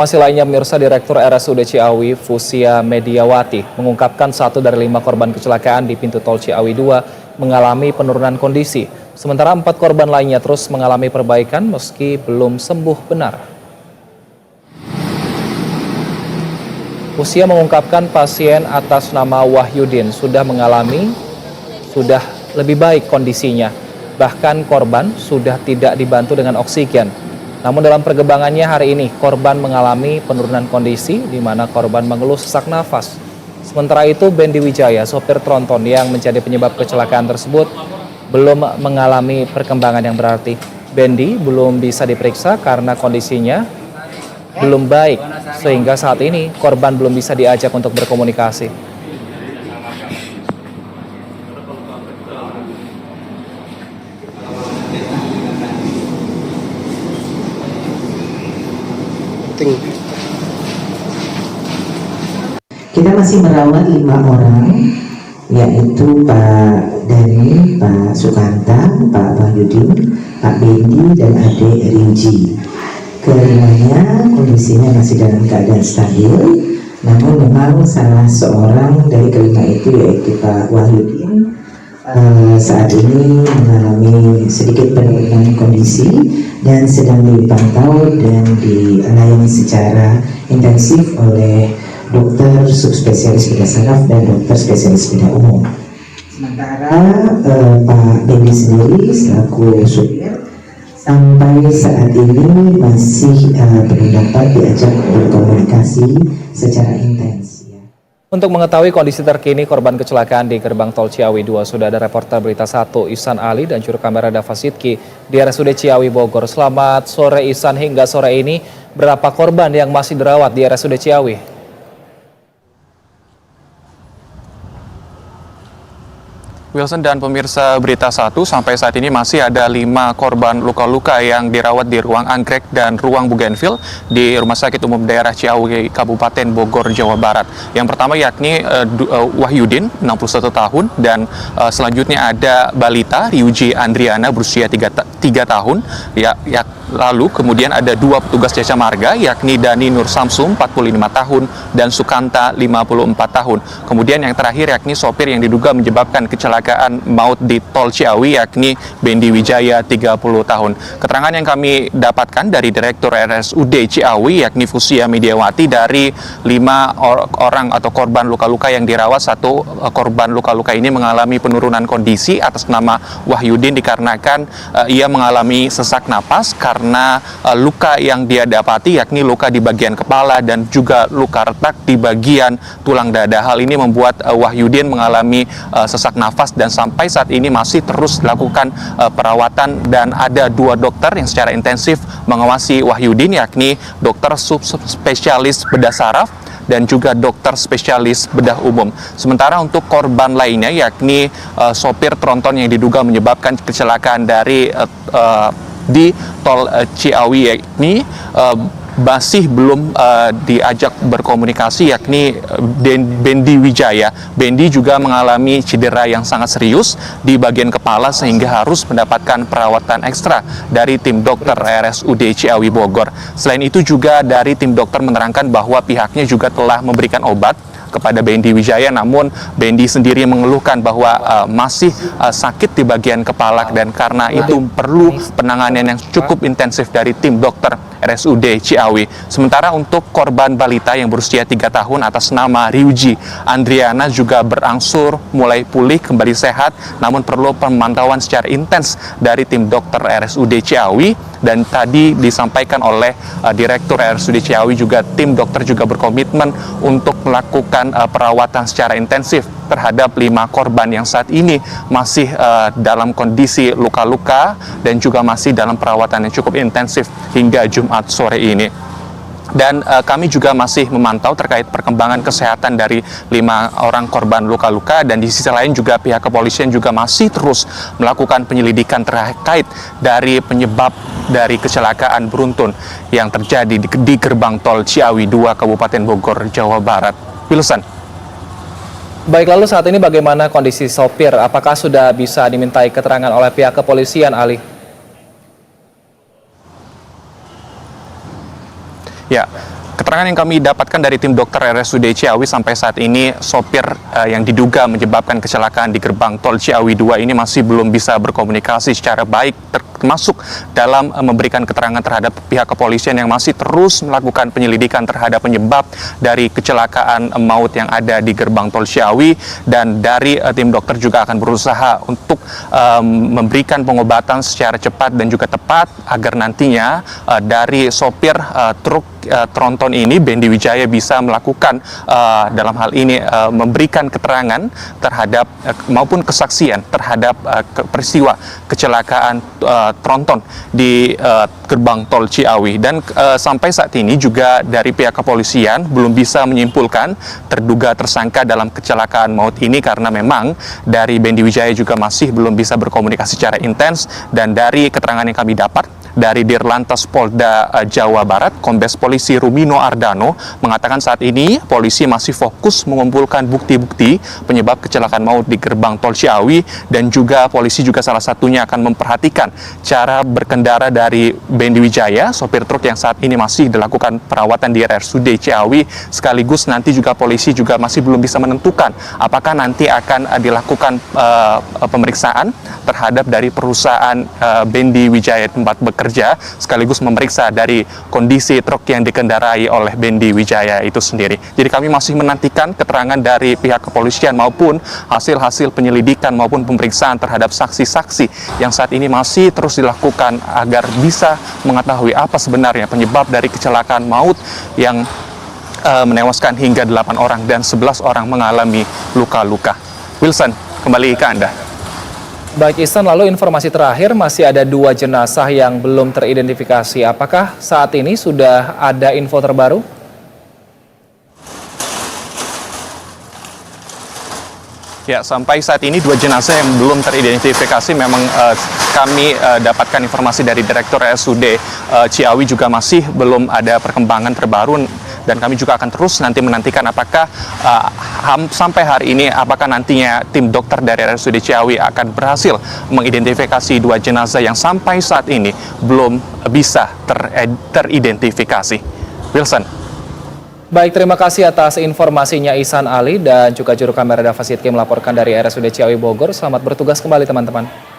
Masih lainnya, pemirsa, Direktur RSUD Ciawi, Fusia Mediawati, mengungkapkan 1 dari 5 korban kecelakaan di pintu tol Ciawi 2 mengalami penurunan kondisi. Sementara 4 korban lainnya terus mengalami perbaikan meski belum sembuh benar. Fusia mengungkapkan pasien atas nama Wahyudin sudah lebih baik kondisinya. Bahkan korban sudah tidak dibantu dengan oksigen. Namun dalam perkembangannya hari ini, korban mengalami penurunan kondisi di mana korban mengeluh sesak nafas. Sementara itu, Bendi Wijaya, sopir tronton yang menjadi penyebab kecelakaan tersebut, belum mengalami perkembangan yang berarti. Bendi belum bisa diperiksa karena kondisinya belum baik, sehingga saat ini korban belum bisa diajak untuk berkomunikasi. Kita masih merawat 5 orang, yaitu Pak Dani, Pak Sukanta, Pak Wahyudin, Pak Bendi, dan adik Rinji. Kelimanya kondisinya masih dalam keadaan stabil, namun memang salah seorang dari kelima itu, yaitu Pak Wahyudin, saat ini mengalami sedikit penurunan kondisi dan sedang dipantau dan dilayani secara intensif oleh dokter subspesialis bedah saraf dan dokter spesialis bedah umum. Sementara Pak Bendi sendiri selaku supir sampai saat ini masih belum dapat diajak berkomunikasi secara intens. Untuk mengetahui kondisi terkini korban kecelakaan di gerbang tol Ciawi 2, sudah ada reporter Berita 1 Ihsan Ali dan juru kamera Dava Sidki di RSUD Ciawi Bogor. Selamat sore Ihsan, hingga sore ini berapa korban yang masih dirawat di RSUD Ciawi? Wilson dan pemirsa Berita 1, sampai saat ini masih ada 5 korban luka-luka yang dirawat di ruang anggrek dan ruang Bougainville di Rumah Sakit Umum Daerah Ciawi, Kabupaten Bogor, Jawa Barat. Yang pertama yakni Wahyudin, 61 tahun, dan selanjutnya ada balita Ryuji Andriana berusia 3 tahun. Lalu kemudian ada 2 petugas jasa marga, yakni Dani Nur Samsum 45 tahun dan Sukanta 54 tahun. Kemudian yang terakhir yakni sopir yang diduga menyebabkan kecelakaan maut di tol Ciawi, yakni Bendi Wijaya 30 tahun. Keterangan yang kami dapatkan dari Direktur RSUD Ciawi, yakni Fusia Mediawati, dari 5 orang atau korban luka-luka yang dirawat, 1 korban luka-luka ini mengalami penurunan kondisi atas nama Wahyudin dikarenakan ia mengalami sesak napas karena luka yang dia dapati yakni luka di bagian kepala dan juga luka retak di bagian tulang dada. Hal ini membuat Wahyudin mengalami sesak nafas dan sampai saat ini masih terus dilakukan perawatan, dan ada 2 dokter yang secara intensif mengawasi Wahyudin, yakni dokter subspesialis bedah saraf dan juga dokter spesialis bedah umum. Sementara untuk korban lainnya yakni sopir tronton yang diduga menyebabkan kecelakaan di tol Ciawi yakni masih belum diajak berkomunikasi, yakni Bendi Wijaya. Bendi juga mengalami cedera yang sangat serius di bagian kepala sehingga harus mendapatkan perawatan ekstra dari tim dokter RSUD Ciawi Bogor. Selain itu juga dari tim dokter menerangkan bahwa pihaknya juga telah memberikan obat kepada Bendi Wijaya, namun Bendi sendiri mengeluhkan bahwa masih sakit di bagian kepala, dan karena itu perlu penanganan yang cukup intensif dari tim dokter RSUD Ciawi. Sementara untuk korban balita yang berusia 3 tahun atas nama Ryuji Andriana juga berangsur mulai pulih kembali sehat, namun perlu pemantauan secara intens dari tim dokter RSUD Ciawi. Dan tadi disampaikan oleh Direktur RSUD Ciawi juga tim dokter juga berkomitmen untuk melakukan perawatan secara intensif terhadap 5 korban yang saat ini masih dalam kondisi luka-luka dan juga masih dalam perawatan yang cukup intensif hingga Jumat sore ini. Dan kami juga masih memantau terkait perkembangan kesehatan dari 5 orang korban luka-luka, dan di sisi lain juga pihak kepolisian juga masih terus melakukan penyelidikan terkait dari penyebab dari kecelakaan beruntun yang terjadi di gerbang tol Ciawi 2 Kabupaten Bogor, Jawa Barat. Wilson. Baik, lalu saat ini bagaimana kondisi sopir? Apakah sudah bisa dimintai keterangan oleh pihak kepolisian, Ali? Ya, keterangan yang kami dapatkan dari tim dokter RSUD Ciawi sampai saat ini sopir yang diduga menyebabkan kecelakaan di gerbang tol Ciawi 2 ini masih belum bisa berkomunikasi secara baik, termasuk dalam memberikan keterangan terhadap pihak kepolisian yang masih terus melakukan penyelidikan terhadap penyebab dari kecelakaan maut yang ada di gerbang tol Ciawi. Dan dari tim dokter juga akan berusaha untuk memberikan pengobatan secara cepat dan juga tepat agar nantinya dari sopir truk tronton ini, Bendy Wijaya, bisa melakukan dalam hal ini memberikan keterangan terhadap maupun kesaksian terhadap peristiwa kecelakaan tronton di gerbang tol Ciawi. Dan sampai saat ini juga dari pihak kepolisian belum bisa menyimpulkan terduga tersangka dalam kecelakaan maut ini, karena memang dari Bendy Wijaya juga masih belum bisa berkomunikasi secara intens. Dan dari keterangan yang kami dapat dari Dirlantas Polda Jawa Barat, Kombes Polisi Rumino Ardano mengatakan saat ini polisi masih fokus mengumpulkan bukti-bukti penyebab kecelakaan maut di gerbang tol Ciawi, dan juga polisi juga salah satunya akan memperhatikan cara berkendara dari Bendy Wijaya, sopir truk yang saat ini masih dilakukan perawatan di RSUD Ciawi. Sekaligus nanti juga polisi juga masih belum bisa menentukan apakah nanti akan dilakukan pemeriksaan terhadap dari perusahaan Bendy Wijaya tempat bekerja, sekaligus memeriksa dari kondisi truk yang dikendarai oleh Bendy Wijaya itu sendiri. Jadi kami masih menantikan keterangan dari pihak kepolisian maupun hasil-hasil penyelidikan maupun pemeriksaan terhadap saksi-saksi yang saat ini masih terus dilakukan agar bisa mengetahui apa sebenarnya penyebab dari kecelakaan maut yang menewaskan hingga 8 orang dan 11 orang mengalami luka-luka. Wilson, kembali ke Anda. Baik Ihsan, lalu informasi terakhir, masih ada 2 jenazah yang belum teridentifikasi. Apakah saat ini sudah ada info terbaru? Ya, sampai saat ini 2 jenazah yang belum teridentifikasi. Memang kami dapatkan informasi dari Direktur RSUD Ciawi juga masih belum ada perkembangan terbaru, dan kami juga akan terus nanti menantikan apakah sampai hari ini apakah nantinya tim dokter dari RSUD Ciawi akan berhasil mengidentifikasi 2 jenazah yang sampai saat ini belum bisa teridentifikasi. Wilson. Baik, terima kasih atas informasinya Ihsan Ali dan juga juru kamera Dava Sidki melaporkan dari RSUD Ciawi Bogor. Selamat bertugas kembali teman-teman.